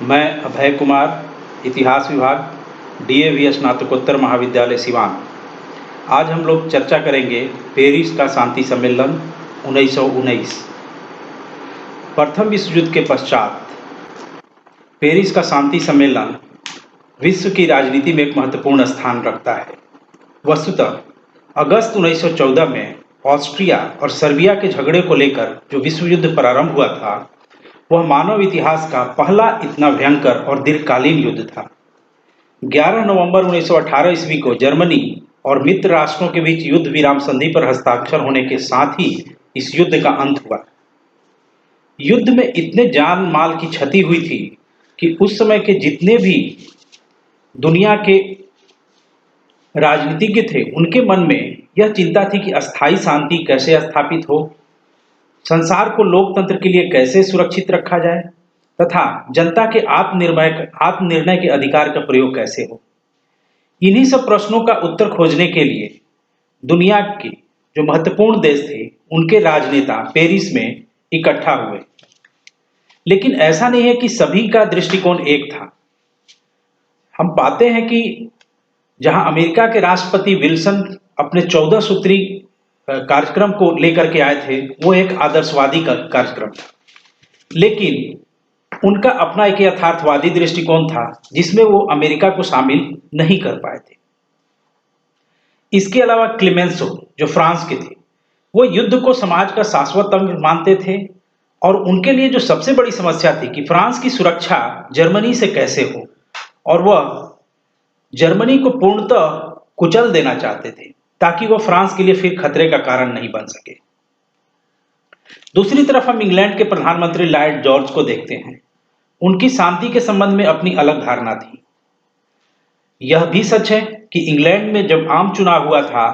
मैं अभय कुमार, इतिहास विभाग, डीएवी स्नातकोत्तर महाविद्यालय सिवान। आज हम लोग चर्चा करेंगे पेरिस का शांति सम्मेलन 1919। प्रथम विश्व युद्ध के पश्चात पेरिस का शांति सम्मेलन विश्व की राजनीति में एक महत्वपूर्ण स्थान रखता है। वस्तुतः अगस्त 1914 में ऑस्ट्रिया और सर्बिया के झगड़े को लेकर जो विश्व युद्ध प्रारंभ हुआ था, वह मानव इतिहास का पहला इतना भयंकर और दीर्घकालीन युद्ध था। 11 नवंबर 1918 ईस्वी को जर्मनी और मित्र राष्ट्रों के बीच युद्ध विराम संधि पर हस्ताक्षर होने के साथ ही इस युद्ध का अंत हुआ। युद्ध में इतने जान माल की क्षति हुई थी कि उस समय के जितने भी दुनिया के राजनीतिज्ञ थे, उनके मन में यह चिंता थी कि अस्थायी शांति कैसे स्थापित हो, संसार को लोकतंत्र के लिए कैसे सुरक्षित रखा जाए तथा जनता के आत्मनिर्णय के अधिकार का प्रयोग कैसे हो। इन्हीं सब प्रश्नों का उत्तर खोजने के लिए दुनिया के जो महत्वपूर्ण देश थे, उनके राजनेता पेरिस में इकट्ठा हुए। लेकिन ऐसा नहीं है कि सभी का दृष्टिकोण एक था। हम पाते हैं कि जहां अमेरिका के राष्ट्रपति विल्सन अपने 14 सूत्री कार्यक्रम को लेकर के आए थे, वो एक आदर्शवादी कार्यक्रम था, लेकिन उनका अपना एक यथार्थवादी दृष्टिकोण था जिसमें वो अमेरिका को शामिल नहीं कर पाए थे। इसके अलावा क्लेमेंसो जो फ्रांस के थे, वो युद्ध को समाज का शाश्वत अंग मानते थे और उनके लिए जो सबसे बड़ी समस्या थी कि फ्रांस की सुरक्षा जर्मनी से कैसे हो, और वह जर्मनी को पूर्णतः कुचल देना चाहते थे ताकि वह फ्रांस के लिए फिर खतरे का कारण नहीं बन सके। दूसरी तरफ हम इंग्लैंड के प्रधानमंत्री लॉर्ड जॉर्ज को देखते हैं। उनकी शांति के संबंध में अपनी अलग धारणा थी। यह भी सच है कि इंग्लैंड में जब आम चुनाव हुआ था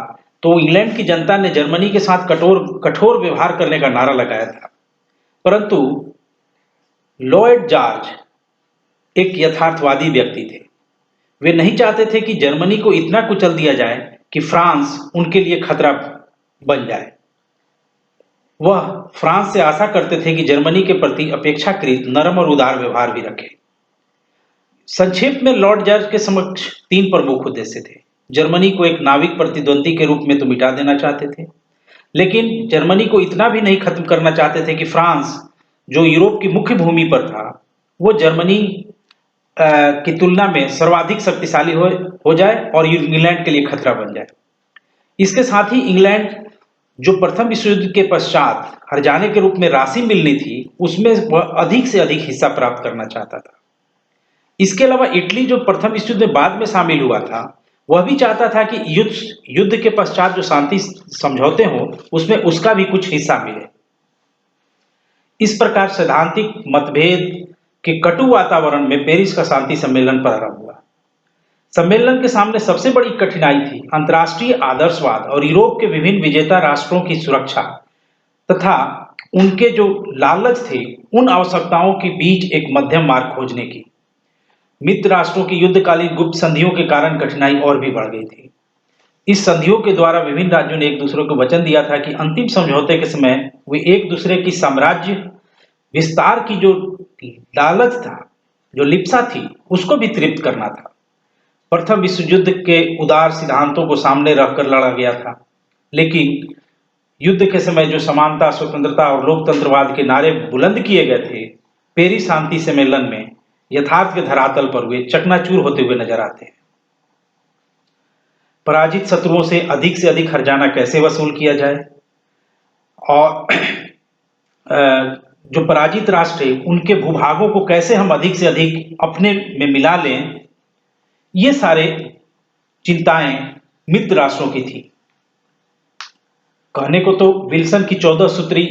तो इंग्लैंड की जनता ने जर्मनी के साथ कठोर व्यवहार करने का नारा लगाया था, परंतु लॉर्ड जॉर्ज एक यथार्थवादी व्यक्ति थे। वे नहीं चाहते थे कि जर्मनी को इतना कुचल दिया जाए कि फ्रांस उनके लिए खतरा बन जाए। वह फ्रांस से आशा करते थे कि जर्मनी के प्रति अपेक्षाकृत नरम और उदार व्यवहार भी रखे। संक्षेप में लॉर्ड जॉर्ज के समक्ष 3 प्रमुख उद्देश्य थे। जर्मनी को एक नाविक प्रतिद्वंदी के रूप में तो मिटा देना चाहते थे, लेकिन जर्मनी को इतना भी नहीं खत्म करना चाहते थे कि फ्रांस जो यूरोप की मुख्य भूमि पर था, वो जर्मनी की तुलना में सर्वाधिक शक्तिशाली हो जाए और इंग्लैंड के लिए खतरा बन जाए। इसके साथ ही इंग्लैंड जो प्रथम विश्व युद्ध के पश्चात हर्जाने के रूप में राशि मिलनी थी, उसमें वह अधिक से अधिक हिस्सा प्राप्त करना चाहता था। इसके अलावा इटली जो प्रथम विश्व युद्ध में बाद में शामिल हुआ था, वह भी चाहता था कि युद्ध के पश्चात जो शांति समझौते हो, उसमें उसका भी कुछ हिस्सा मिले। इस प्रकार सैद्धांतिक मतभेद के कटु वातावरण में पेरिस का शांति सम्मेलन प्रारंभ हुआ। सम्मेलन के सामने सबसे बड़ी कठिनाई थी अंतर्राष्ट्रीय आदर्शवाद और यूरोप के विभिन्न विजेता राष्ट्रों की सुरक्षा तथा उनके जो लालच थे, उन आवश्यकताओं के बीच एक मध्यम मार्ग खोजने की। मित्र राष्ट्रों की युद्धकालीन गुप्त संधियों के कारण कठिनाई और भी बढ़ गई थी। इस संधियों के द्वारा विभिन्न राज्यों ने एक दूसरे को वचन दिया था कि अंतिम समझौते के समय वे एक दूसरे की साम्राज्य विस्तार की जो लालच था, जो लिप्सा थी, उसको भी तृप्त करना था। प्रथम विश्व युद्ध के उदार सिद्धांतों को सामने रखकर लड़ा गया था, लेकिन युद्ध के समय जो समानता, स्वतंत्रता और लोकतंत्रवाद के नारे बुलंद किए गए थे, पेरिस शांति सम्मेलन में यथार्थ के धरातल पर वे चकनाचूर होते हुए नजर आते हैं। पराजित शत्रुओं से अधिक हर्जाना कैसे वसूल किया जाए और जो पराजित राष्ट्र है, उनके भूभागों को कैसे हम अधिक से अधिक अपने में मिला लें, ये सारे चिंताएं मित्र राष्ट्रों की थी। कहने को तो विल्सन की 14 सूत्री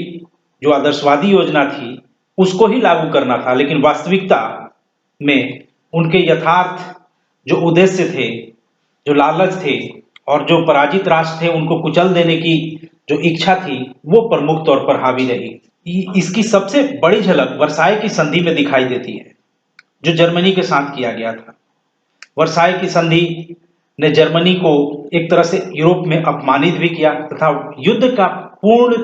जो आदर्शवादी योजना थी, उसको ही लागू करना था, लेकिन वास्तविकता में उनके यथार्थ जो उद्देश्य थे, जो लालच थे और जो पराजित राष्ट्र थे, उनको कुचल देने की जो इच्छा थी, वो प्रमुख तौर पर हावी रही। इसकी सबसे बड़ी झलक वर्साई की संधि में दिखाई देती है, जो जर्मनी के साथ किया गया था। वर्साई की संधि ने जर्मनी को एक तरह से यूरोप में अपमानित भी किया तथा युद्ध का पूर्ण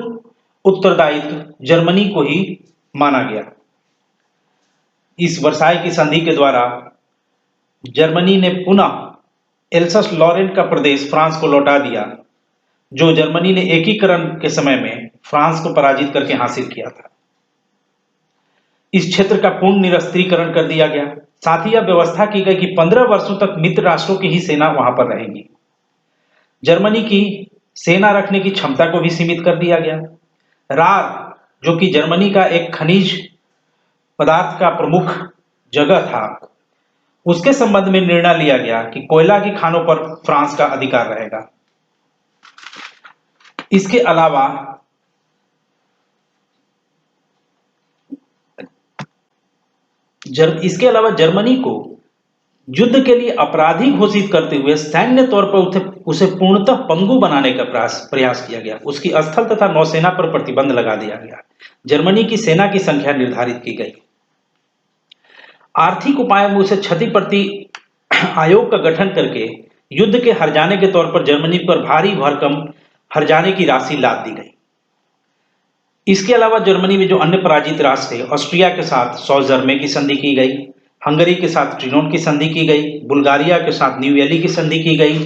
उत्तरदायित्व जर्मनी को ही माना गया। इस वर्साई की संधि के द्वारा जर्मनी ने पुनः एल्सस लॉरेन का प्रदेश फ्रांस को लौटा दिया, जो जर्मनी ने एकीकरण के समय में फ्रांस को पराजित करके हासिल किया था। इस क्षेत्र का पूर्ण निरस्त्रीकरण कर दिया गया। साथ ही यह व्यवस्था की गई कि 15 वर्षों तक मित्र राष्ट्रों की ही सेना वहां पर रहेंगी। जर्मनी की सेना रखने की क्षमता को भी सीमित कर दिया गया। रार, जो कि जर्मनी का एक खनिज पदार्थ का प्रमुख जगह था, उसके संबंध में निर्णय लिया गया कि कोयला की खानों पर फ्रांस का अधिकार रहेगा। इसके अलावा जर्मनी को युद्ध के लिए अपराधी घोषित करते हुए सैन्य तौर पर उसे पूर्णतः पंगु बनाने का प्रयास किया गया। उसकी स्थल तथा नौसेना पर प्रतिबंध लगा दिया गया। जर्मनी की सेना की संख्या निर्धारित की गई। आर्थिक उपायों में उसे क्षतिपूर्ति आयोग का गठन करके युद्ध के हर्जाने के तौर पर जर्मनी पर भारी भरकम हर्जाने की राशि लाद दी गई। इसके अलावा जर्मनी में जो अन्य पराजित राष्ट्र थे, ऑस्ट्रिया के साथ सॉल्जर्मे की संधि की गई, हंगरी के साथ ट्रिनोन की संधि की गई, बुल्गारिया के साथ न्यू एली की संधि की गई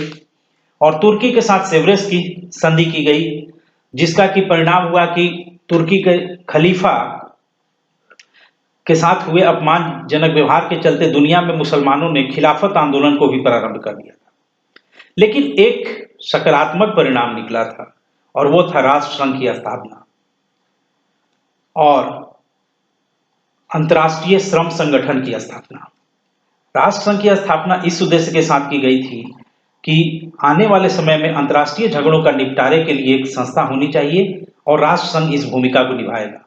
और तुर्की के साथ सेवरेस की संधि की गई, जिसका कि परिणाम हुआ कि तुर्की के खलीफा के साथ हुए अपमानजनक व्यवहार के चलते दुनिया में मुसलमानों ने खिलाफत आंदोलन को भी प्रारंभ कर दिया था। लेकिन एक सकारात्मक परिणाम निकला था और वो था राष्ट्र संघ की स्थापना और अंतर्राष्ट्रीय श्रम संगठन की स्थापना। राष्ट्र संघ की स्थापना इस उद्देश्य के साथ की गई थी कि आने वाले समय में अंतर्राष्ट्रीय झगड़ों का निपटारे के लिए एक संस्था होनी चाहिए और राष्ट्र संघ इस भूमिका को निभाएगा।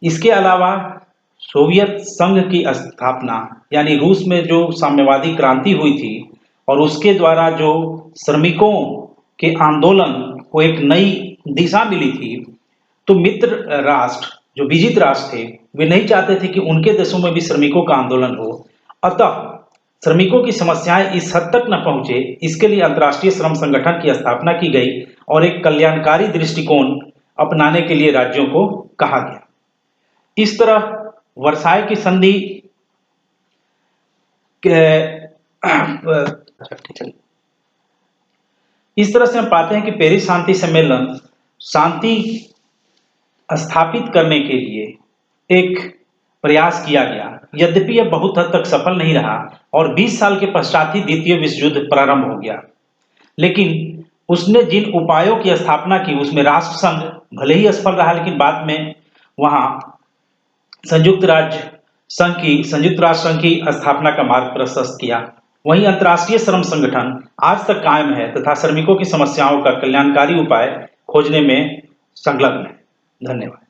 इसके अलावा सोवियत संघ की स्थापना, यानी रूस में जो साम्यवादी क्रांति हुई थी और उसके द्वारा जो श्रमिकों के आंदोलन को एक नई दिशा मिली थी, तो मित्र राष्ट्र जो विजित राष्ट्र थे वे नहीं चाहते थे कि उनके देशों में भी श्रमिकों का आंदोलन हो। अतः श्रमिकों की समस्याएं इस हद तक न पहुंचे, इसके लिए अंतर्राष्ट्रीय श्रम संगठन की स्थापना की गई और एक कल्याणकारी दृष्टिकोण अपनाने के लिए राज्यों को कहा गया। इस तरह वर्साई की संधि इस तरह से हम पाते हैं कि पेरिस शांति सम्मेलन शांति स्थापित करने के लिए एक प्रयास किया गया। यद्यपि यह बहुत हद तक सफल नहीं रहा और 20 साल के पश्चात ही द्वितीय विश्व युद्ध प्रारंभ हो गया। लेकिन उसने जिन उपायों की स्थापना की उसमें राष्ट्र संघ भले ही असफल रहा, लेकिन बाद में वहां संयुक्त राष्ट्र संघ की स्थापना का मार्ग प्रशस्त किया। वहीं अंतर्राष्ट्रीय श्रम संगठन आज तक कायम है तथा श्रमिकों की समस्याओं का कल्याणकारी उपाय खोजने में संलग्न है। धन्यवाद।